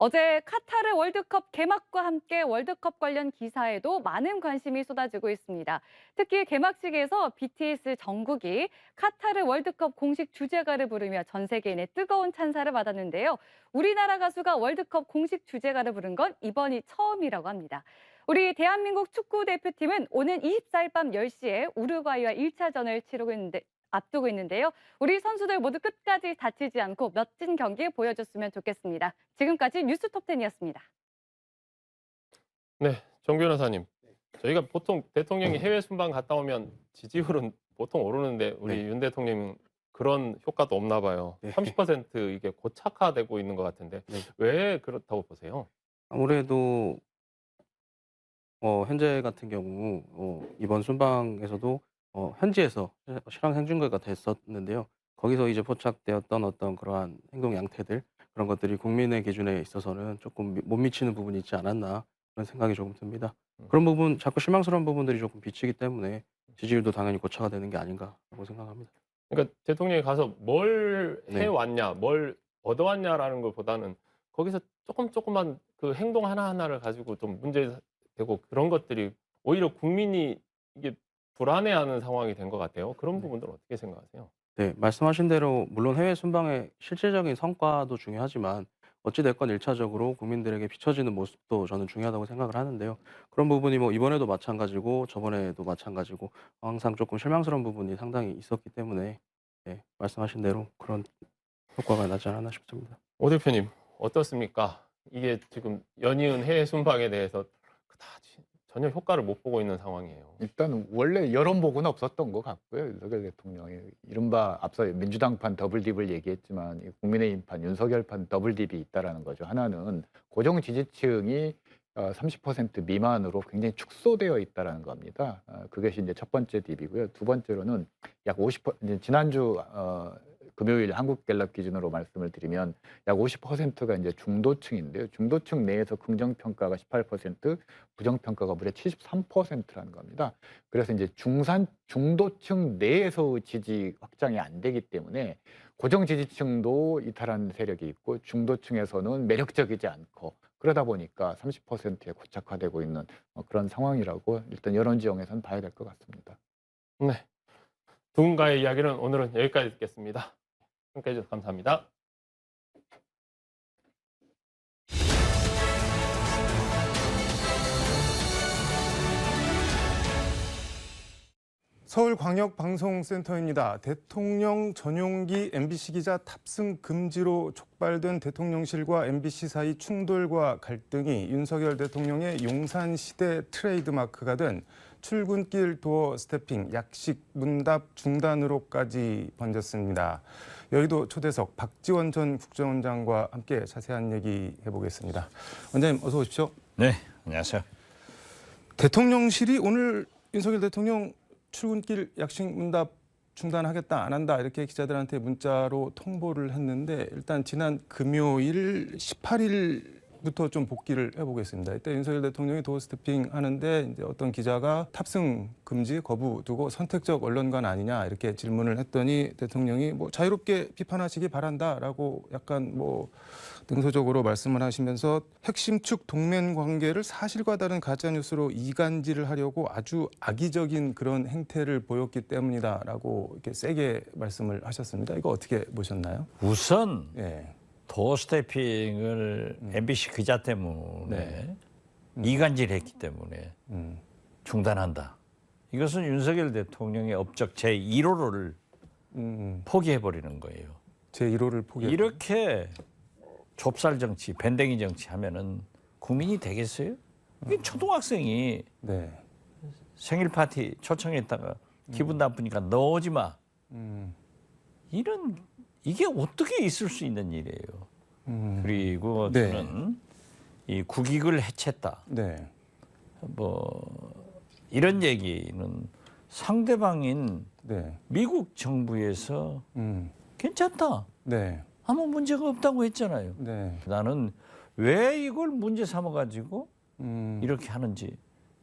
어제 카타르 월드컵 개막과 함께 월드컵 관련 기사에도 많은 관심이 쏟아지고 있습니다. 특히 개막식에서 BTS 정국이 카타르 월드컵 공식 주제가를 부르며 전 세계인의 뜨거운 찬사를 받았는데요. 우리나라 가수가 월드컵 공식 주제가를 부른 건 이번이 처음이라고 합니다. 우리 대한민국 축구 대표팀은 오는 24일 밤 10시에 우루과이와 1차전을 앞두고 있는데요. 우리 선수들 모두 끝까지 다치지 않고 멋진 경기 보여줬으면 좋겠습니다. 지금까지 뉴스 톱10이었습니다. 네, 정 변호사님. 저희가 보통 대통령이 해외 순방 갔다 오면 지지율은 보통 오르는데 우리 네. 윤 대통령은 그런 효과도 없나 봐요. 네. 30% 이게 고착화되고 있는 것 같은데 네. 왜 그렇다고 보세요? 아무래도 현재 같은 경우 이번 순방에서도 현지에서 실황 생중계가 됐었는데요. 거기서 이제 포착되었던 어떤 그러한 행동 양태들 그런 것들이 국민의 기준에 있어서는 조금 못 미치는 부분이 있지 않았나 그런 생각이 조금 듭니다. 그런 부분 자꾸 실망스러운 부분들이 조금 비치기 때문에 지지율도 당연히 고차가 되는 게 아닌가라고 생각합니다. 그러니까 대통령이 가서 뭘 네. 해왔냐, 뭘 얻어왔냐라는 것보다는 거기서 조금만 그 행동 하나하나를 가지고 좀 문제되고 그런 것들이 오히려 국민이 이게 불안해하는 상황이 된 것 같아요. 그런 네. 부분들은 어떻게 생각하세요? 네, 말씀하신 대로 물론 해외 순방의 실질적인 성과도 중요하지만 어찌 됐건 1차적으로 국민들에게 비춰지는 모습도 저는 중요하다고 생각을 하는데요. 그런 부분이 뭐 이번에도 마찬가지고 저번에도 마찬가지고 항상 조금 실망스러운 부분이 상당히 있었기 때문에 네, 말씀하신 대로 그런 효과가 나지 않았나 싶습니다. 오 대표님 어떻습니까? 이게 지금 연이은 해외 순방에 대해서 그다지 전혀 효과를 못 보고 있는 상황이에요. 일단 원래 여론 보고는 없었던 것 같고요. 윤석열 대통령이 이른바 앞서 민주당판 더블딥을 얘기했지만 국민의힘판 윤석열판 더블딥이 있다라는 거죠. 하나는 고정 지지층이 30% 미만으로 굉장히 축소되어 있다라는 겁니다. 그것이 이제 첫 번째 딥이고요. 두 번째로는 약 50% 지난주 금요일 한국갤럽 기준으로 말씀을 드리면 약 50%가 이제 중도층인데요. 중도층 내에서 긍정평가가 18%, 부정평가가 무려 73%라는 겁니다. 그래서 이제 중도층 내에서의 지지 확장이 안 되기 때문에 고정 지지층도 이탈하는 세력이 있고 중도층에서는 매력적이지 않고 그러다 보니까 30%에 고착화되고 있는 그런 상황이라고 일단 여론 지형에서는 봐야 될 것 같습니다. 네. 두 분과의 이야기는 오늘은 여기까지 듣겠습니다. 함께해 주셔서 감사합니다. 서울광역방송센터입니다. 대통령 전용기 MBC 기자 탑승 금지로 촉발된 대통령실과 MBC 사이 충돌과 갈등이 윤석열 대통령의 용산시대 트레이드마크가 된 출근길 도어 스태핑, 약식 문답 중단으로까지 번졌습니다. 여의도 초대석 박지원 전 국정원장과 함께 자세한 얘기 해보겠습니다. 원장님 어서 오십시오. 네, 안녕하세요. 대통령실이 오늘 윤석열 대통령 출근길 약식 문답 중단하겠다 안 한다 이렇게 기자들한테 문자로 통보를 했는데 일단 지난 금요일 18일부터 좀 복귀를 해보겠습니다. 이때 윤석열 대통령이 도어 스태핑 하는데 이제 어떤 기자가 탑승 금지 거부 두고 선택적 언론관 아니냐 이렇게 질문을 했더니 대통령이 뭐 자유롭게 비판하시기 바란다라고 약간 뭐 능소적으로 말씀을 하시면서 핵심 축 동맹 관계를 사실과 다른 가짜 뉴스로 이간질을 하려고 아주 악의적인 그런 행태를 보였기 때문이다라고 이렇게 세게 말씀을 하셨습니다. 이거 어떻게 보셨나요? 우선 예. 도어 스태핑을 MBC 기자 때문에 이간질했기 때문에 중단한다. 이것은 윤석열 대통령의 업적 제1호를 포기해버리는 거예요. 제 1호를 포기. 이렇게 좁쌀 정치, 밴댕이 정치 하면은 국민이 되겠어요? 이게 초등학생이 네. 생일 파티 초청했다가 기분 나쁘니까 넣어오지 마. 이게 어떻게 있을 수 있는 일이에요. 그리고 네. 저는 이 국익을 해쳤다. 네. 뭐 이런 얘기는 상대방인 네. 미국 정부에서 괜찮다. 네. 아무 문제가 없다고 했잖아요. 네. 나는 왜 이걸 문제 삼아가지고 이렇게 하는지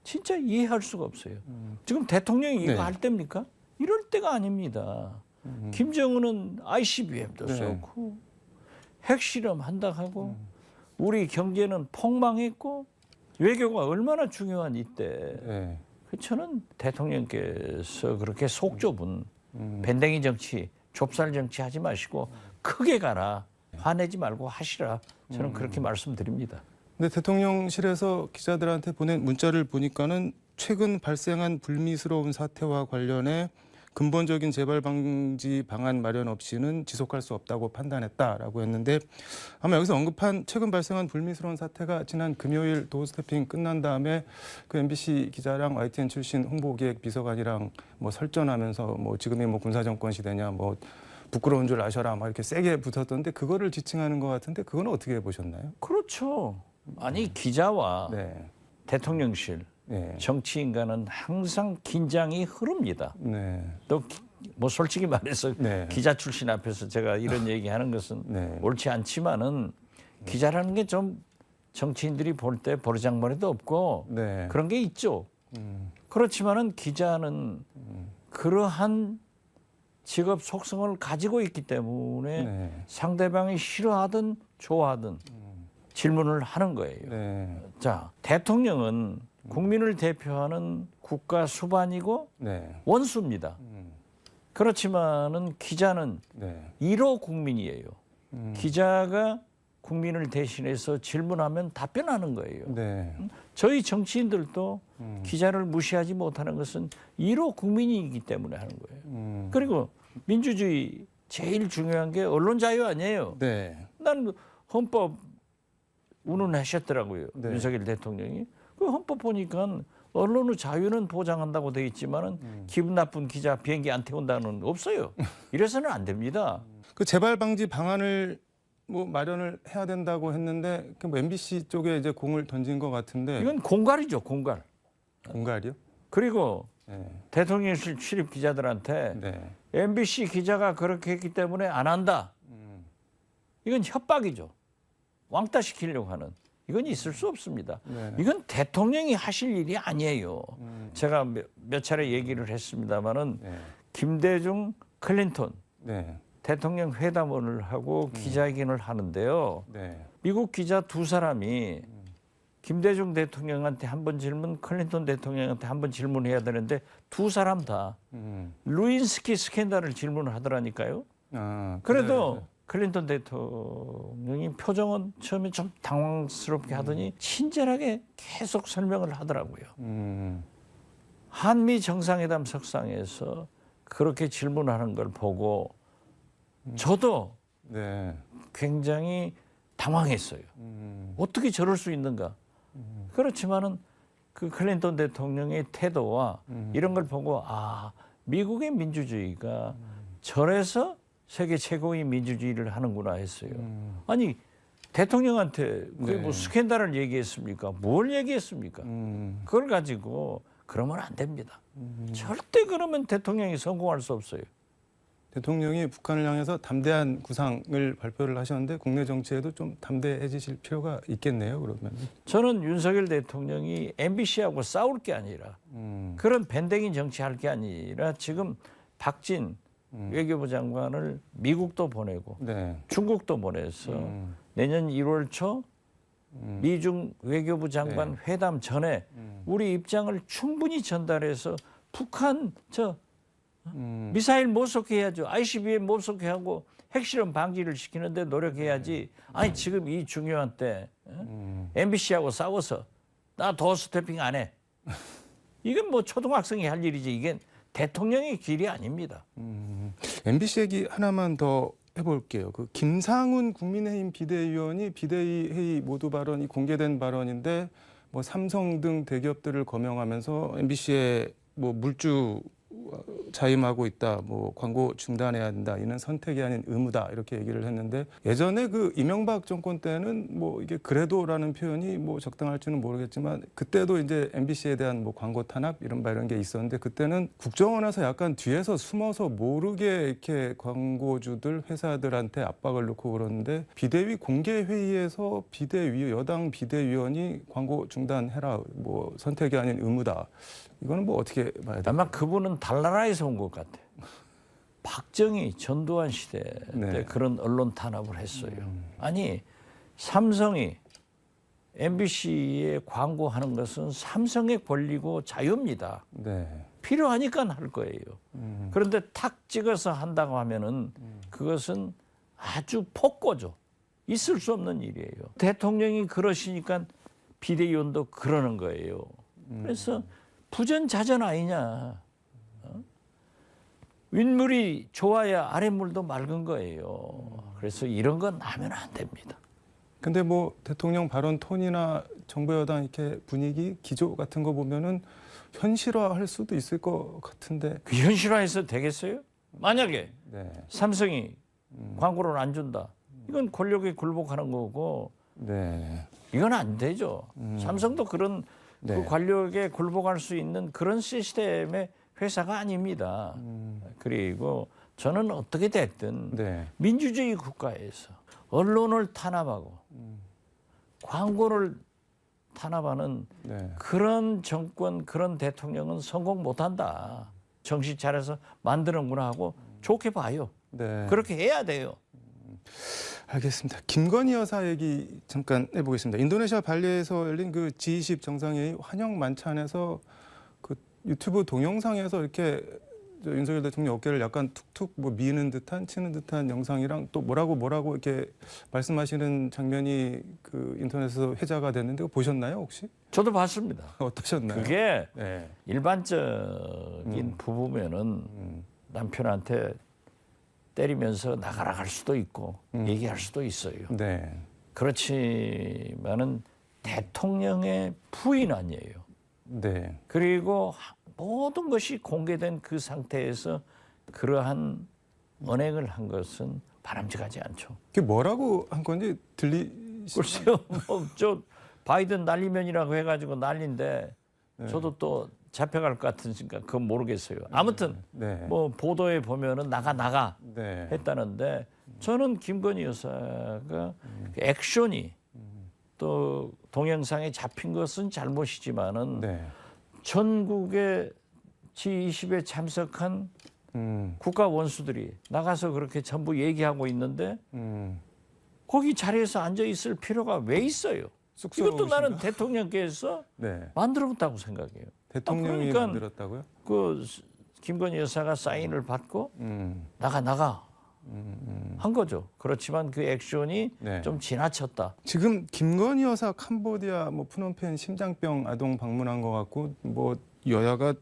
진짜 이해할 수가 없어요. 지금 대통령이 이거 네. 할 때입니까? 이럴 때가 아닙니다. 김정은은 ICBM도 네. 쏘고 핵실험 한다 하고 우리 경제는 폭망했고 외교가 얼마나 중요한 이때 네. 저는 대통령께서 그렇게 속 좁은 밴댕이 정치, 좁쌀 정치 하지 마시고 크게 가라. 화내지 말고 하시라. 저는 그렇게 말씀드립니다. 근데 대통령실에서 기자들한테 보낸 문자를 보니까는 최근 발생한 불미스러운 사태와 관련해 근본적인 재발 방지 방안 마련 없이는 지속할 수 없다고 판단했다라고 했는데 아마 여기서 언급한 최근 발생한 불미스러운 사태가 지난 금요일 도어 스태핑 끝난 다음에 그 MBC 기자랑 YTN 출신 홍보기획 비서관이랑 뭐 설전하면서 뭐 지금이 뭐 군사정권 시대냐 뭐 부끄러운 줄 아셔라 막 이렇게 세게 붙었던데 그거를 지칭하는 것 같은데 그건 어떻게 보셨나요? 그렇죠. 아니 기자와 네. 대통령실 네. 정치인과는 항상 긴장이 흐릅니다. 네. 또 뭐 솔직히 말해서 네. 기자 출신 앞에서 제가 이런 얘기하는 것은 네. 옳지 않지만은 기자라는 게 좀 정치인들이 볼 때 버르장머리도 없고 네. 그런 게 있죠. 그렇지만은 기자는 그러한 직업 속성을 가지고 있기 때문에 네. 상대방이 싫어하든 좋아하든 질문을 하는 거예요. 네. 자, 대통령은 국민을 대표하는 국가 수반이고 네. 원수입니다. 그렇지만은 기자는 네. 1호 국민이에요. 기자가 국민을 대신해서 질문하면 답변하는 거예요. 네. 저희 정치인들도 기자를 무시하지 못하는 것은 1호 국민이기 때문에 하는 거예요. 그리고 민주주의 제일 중요한 게 언론 자유 아니에요. 네. 난 헌법 운운하셨더라고요. 네. 윤석열 대통령이. 그 헌법 보니까 언론의 자유는 보장한다고 돼 있지만은 기분 나쁜 기자 비행기 안 태운다는 없어요. 이래서는 안 됩니다. 그 재발 방지 방안을 뭐 마련을 해야 된다고 했는데 그 뭐 MBC 쪽에 이제 공을 던진 것 같은데 이건 공갈이죠, 공갈. 공갈이요? 그리고 네. 대통령실 출입 기자들한테 네. MBC 기자가 그렇게 했기 때문에 안 한다. 이건 협박이죠. 왕따 시키려고 하는. 이건 있을 수 없습니다. 네. 이건 대통령이 하실 일이 아니에요. 제가 몇 차례 얘기를 했습니다마는 네. 김대중, 클린턴 네. 대통령 회담을 하고 기자회견을 하는데요. 네. 미국 기자 두 사람이 김대중 대통령한테 한 번 질문, 클린턴 대통령한테 한 번 질문해야 되는데 두 사람 다 루인스키 스캔들을 질문을 하더라니까요. 아, 그래도 클린턴 대통령이 표정은 처음에 좀 당황스럽게 하더니 친절하게 계속 설명을 하더라고요. 한미 정상회담 석상에서 그렇게 질문하는 걸 보고 저도 네. 굉장히 당황했어요. 어떻게 저럴 수 있는가? 그렇지만은 그 클린턴 대통령의 태도와 이런 걸 보고 아, 미국의 민주주의가 저래서 세계 최고의 민주주의를 하는구나 했어요. 아니 대통령한테 그게 뭐 스캔들을 얘기했습니까? 뭘 얘기했습니까? 그걸 가지고 그러면 안 됩니다. 절대 그러면 대통령이 성공할 수 없어요. 대통령이 북한을 향해서 담대한 구상을 발표를 하셨는데 국내 정치에도 좀 담대해지실 필요가 있겠네요. 그러면. 저는 윤석열 대통령이 MBC하고 싸울 게 아니라 그런 밴댕이 정치할 게 아니라 지금 박진 외교부 장관을 미국도 보내고 네. 중국도 보내서 내년 1월 초 미중 외교부 장관 회담 전에 우리 입장을 충분히 전달해서 북한 미사일 못 쏘게 해야죠. ICBM 못 쏘게 하고 핵실험 방지를 시키는데 노력해야지. 아니 지금 이 중요한 때 MBC하고 싸워서 나 도어스태핑 안 해. 이건 뭐 초등학생이 할 일이지 이게 대통령의 길이 아닙니다. MBC 얘기 하나만 더 해볼게요. 그 김상훈 국민의힘 비대위원이 비대위 회의 모두 발언이 공개된 발언인데 뭐 삼성 등 대기업들을 거명하면서 MBC에 뭐 물주 자임하고 있다, 뭐 광고 중단해야 한다, 이는 선택이 아닌 의무다 이렇게 얘기를 했는데 예전에 그 이명박 정권 때는 뭐 이게 그래도라는 표현이 뭐 적당할지는 모르겠지만 그때도 이제 MBC에 대한 뭐 광고 탄압 이런 게 있었는데 그때는 국정원에서 약간 뒤에서 숨어서 모르게 이렇게 광고주들 회사들한테 압박을 넣고 그러는데 비대위 공개 회의에서 여당 비대위원이 광고 중단해라, 뭐 선택이 아닌 의무다. 이거는 뭐 어떻게 봐야 돼요? 아마 그분은 달나라에서 온 것 같아요. 박정희, 전두환 시대 때 그런 언론 탄압을 했어요. 아니 삼성이 MBC에 광고하는 것은 삼성의 권리고 자유입니다. 네. 필요하니까 할 거예요. 그런데 탁 찍어서 한다고 하면은 그것은 아주 폭거죠. 있을 수 없는 일이에요. 대통령이 그러시니까 비대위원도 그러는 거예요. 그래서 부전자전 아니냐. 윗물이 좋아야 아랫물도 맑은 거예요. 그래서 이런 건 하면 안 됩니다. 근데 뭐 대통령 발언 톤이나 정부 여당 이렇게 분위기 기조 같은 거 보면은 현실화할 수도 있을 것 같은데. 그 현실화해서 되겠어요? 만약에 네. 삼성이 광고를 안 준다. 이건 권력에 굴복하는 거고 네. 이건 안 되죠. 삼성도 그런 네. 그 권력에 굴복할 수 있는 그런 시스템의 회사가 아닙니다. 그리고 저는 어떻게 됐든 네. 민주주의 국가에서 언론을 탄압하고 광고를 탄압하는 네. 그런 정권, 그런 대통령은 성공 못한다. 정신 차려서 만드는구나 하고 좋게 봐요. 네. 그렇게 해야 돼요. 알겠습니다. 김건희 여사 얘기 잠깐 해보겠습니다. 인도네시아 발리에서 열린 그 G20 정상회의 환영 만찬에서 그 유튜브 동영상에서 이렇게 윤석열 대통령 어깨를 약간 툭툭 뭐 미는 듯한 치는 듯한 영상이랑 또 뭐라고 이렇게 말씀하시는 장면이 그 인터넷에서 회자가 됐는데 보셨나요 혹시? 저도 봤습니다. 어떠셨나요? 그게 네. 일반적인 부부면은 남편한테 때리면서 나가라 할 수도 있고 얘기할 수도 있어요. 네. 그렇지만은 대통령의 부인 아니에요. 네. 그리고 모든 것이 공개된 그 상태에서 그러한 언행을 한 것은 바람직하지 않죠. 그게 뭐라고 한 건지 글쎄요, 저 바이든 난리면이라고 해가지고 난리인데 저도 또 잡혀갈 것 같으니까 그건 모르겠어요. 아무튼 네. 뭐 보도에 보면은 나가 네. 했다는데 저는 김건희 여사가 그 액션이 또 동영상에 잡힌 것은 잘못이지만은 네. 전국의 G20에 참석한 국가 원수들이 나가서 그렇게 전부 얘기하고 있는데 거기 자리에서 앉아 있을 필요가 왜 있어요? 이것도 나는 대통령께서 네. 만들었다고 생각해요. 대통령이 그러니까 만들었다고요? 그 김건희 여사가 사인을 받고 나가 한 거죠. 그렇지만 그 액션이 네. 좀 지나쳤다. 지금 김건희 여사 캄보디아 뭐 프놈펜 심장병 아동 방문한 것 같고 뭐 여야가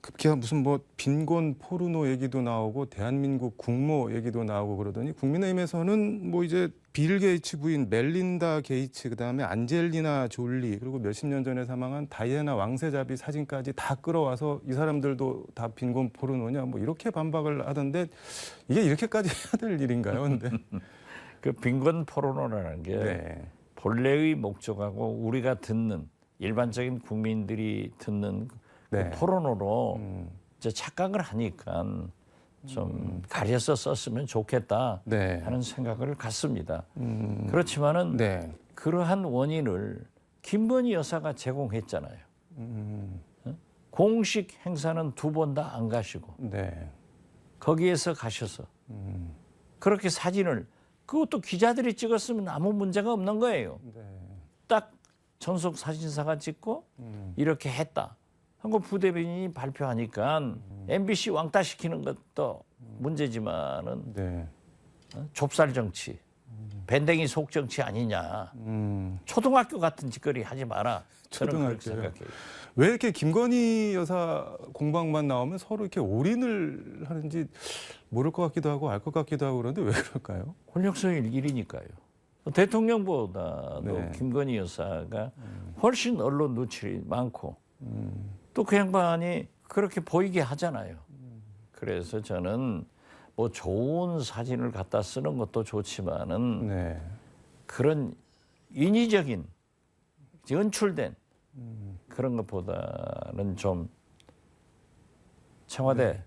급기야 무슨 뭐 빈곤 포르노 얘기도 나오고 대한민국 국모 얘기도 나오고 그러더니 국민의힘에서는 뭐 이제 빌 게이츠 부인 멜린다 게이츠 그다음에 안젤리나 졸리 그리고 몇십 년 전에 사망한 다이애나 왕세자비 사진까지 다 끌어와서 이 사람들도 다 빈곤 포르노냐 뭐 이렇게 반박을 하던데 이게 이렇게까지 해야 될 일인가요? 근데 그 빈곤 포르노라는 게 네. 본래의 목적하고 우리가 듣는 일반적인 국민들이 듣는 네. 그 포르노로 이제 착각을 하니까 좀 가려서 썼으면 좋겠다 네. 하는 생각을 갖습니다. 그렇지만은 네. 그러한 원인을 김건희 여사가 제공했잖아요. 음. 공식 행사는 2번 다 안 가시고 네. 거기에서 가셔서 그렇게 사진을 그것도 기자들이 찍었으면 아무 문제가 없는 거예요. 네. 딱 전속 사진사가 찍고 이렇게 했다 하고 부대변인이 발표하니까 MBC 왕따 시키는 것도 문제지만은 네. 좁쌀 정치, 밴댕이 속 정치 아니냐. 초등학교 같은 짓거리 하지 마라. 저는 그렇게 초등학교요? 생각해요. 왜 이렇게 김건희 여사 공방만 나오면 서로 이렇게 올인을 하는지 모를 것 같기도 하고 알 것 같기도 하고 그런데 왜 그럴까요? 권력서의 일이니까요. 대통령보다도 네. 김건희 여사가 훨씬 언론 노출이 많고 또 그 양반이 그렇게 보이게 하잖아요. 그래서 저는 뭐 좋은 사진을 갖다 쓰는 것도 좋지만은 네. 그런 인위적인 연출된 그런 것보다는 좀 청와대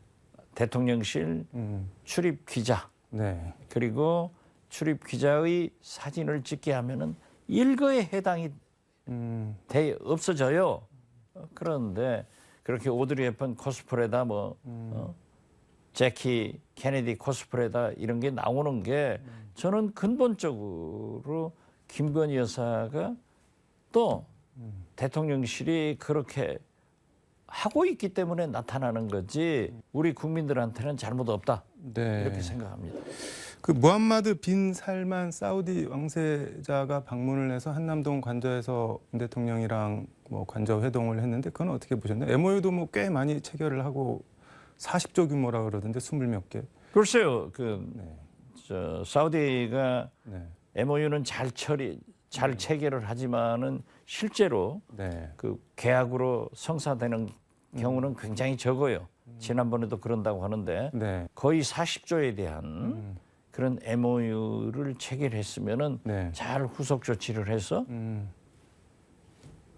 대통령실 출입 기자 네. 그리고 출입 기자의 사진을 찍게 하면은 일거에 해당이 돼 없어져요. 그런데 그렇게 오드리 헵번 코스프레다 뭐 제키 케네디 코스프레다 이런 게 나오는 게 저는 근본적으로 김건희 여사가 또 대통령실이 그렇게 하고 있기 때문에 나타나는 거지 우리 국민들한테는 잘못 없다 네. 이렇게 생각합니다. 그 무함마드 빈 살만 사우디 왕세자가 방문을 해서 한남동 관저에서 윤 대통령이랑 뭐 관저 회동을 했는데 그건 어떻게 보셨나요? MOU도 뭐 꽤 많이 체결을 하고 40조 규모라 그러던데 20몇 개. 글쎄요, 네. 사우디가 네. MOU는 잘 체결을 하지만은 실제로 네. 그 계약으로 성사되는 경우는 굉장히 적어요. 지난번에도 그런다고 하는데 네. 거의 40조에 대한 그런 MOU를 체결했으면은 네. 잘 후속 조치를 해서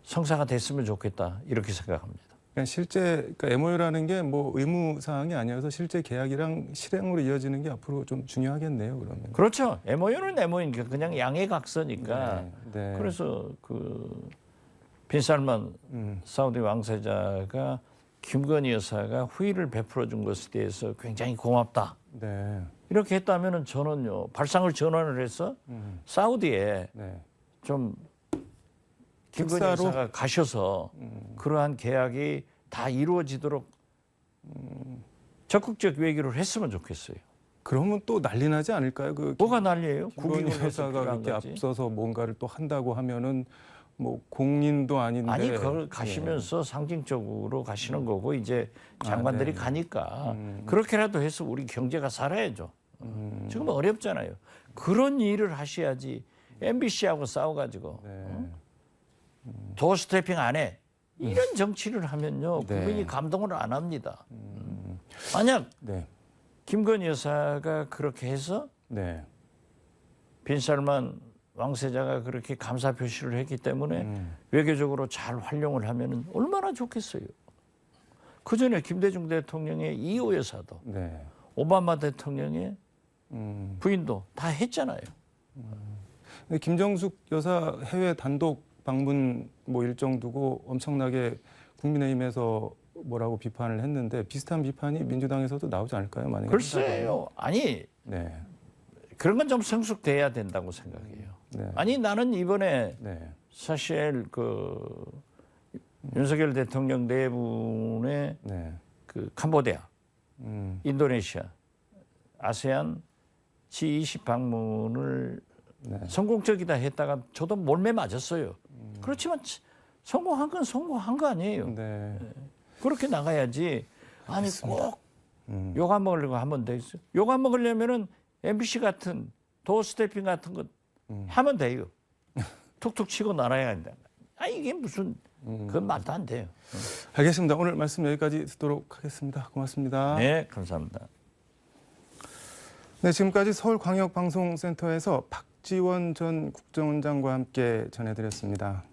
성사가 됐으면 좋겠다 이렇게 생각합니다. 그러니까 실제 그러니까 MOU라는 게 뭐 의무 사항이 아니어서 실제 계약이랑 실행으로 이어지는 게 앞으로 좀 중요하겠네요. 그러면. 그렇죠. MOU는 MOU니까 그냥 양해각서니까. 네. 네. 그래서 그 빈살만 사우디 왕세자가 김건희 여사가 후의를 베풀어 준 것에 대해서 굉장히 고맙다. 네. 이렇게 했다면은 저는요 발상을 전환을 해서 사우디에 네. 좀 김건희 특사로? 여사가 가셔서 그러한 계약이 다 이루어지도록 적극적 외교를 했으면 좋겠어요. 그러면 또 난리 나지 않을까요? 그 뭐가 난리예요? 김건희 국익을 해서 여사가 필요한 그렇게 거지. 앞서서 뭔가를 또 한다고 하면은 뭐 공인도 아닌데 아니 그걸 가시면서 상징적으로 가시는 거고 이제 장관들이 네. 가니까 그렇게라도 해서 우리 경제가 살아야죠. 지금 어렵잖아요. 그런 일을 하셔야지 MBC하고 싸워가지고 네. 도어 스태핑 안 해. 이런 정치를 하면요 네. 국민이 감동을 안 합니다. 만약 네. 김건희 여사가 그렇게 해서 네. 빈살만 왕세자가 그렇게 감사 표시를 했기 때문에 외교적으로 잘 활용을 하면은 얼마나 좋겠어요. 그 전에 김대중 대통령의 이호 여사도 네. 오바마 대통령의 음. 부인도 다 했잖아요. 근데 김정숙 여사 해외 단독 방문 뭐 일정 두고 엄청나게 국민의힘에서 뭐라고 비판을 했는데 비슷한 비판이 민주당에서도 나오지 않을까요? 만약에 글쎄요. 아니 네. 그런 건 좀 성숙돼야 된다고 생각해요. 네. 아니 나는 이번에 네. 사실 그 윤석열 대통령 내분의 네. 그 캄보디아, 음. 인도네시아, 아세안 G20 방문을 네. 성공적이다 했다가 저도 몰매 맞았어요. 그렇지만 성공한 건 성공한 거 아니에요. 네. 그렇게 나가야지. 아니 알겠습니다. 꼭 욕 안 먹으려고 하면 되겠어요. 욕 안 먹으려면은 MBC 같은 도어 스태핑 같은 거 하면 돼요. 툭툭 치고 날아야 한다. 아 이게 무슨 그건 말도 안 돼요. 알겠습니다. 오늘 말씀 여기까지 듣도록 하겠습니다. 고맙습니다. 네, 감사합니다. 네, 지금까지 서울광역방송센터에서 박지원 전 국정원장과 함께 전해드렸습니다.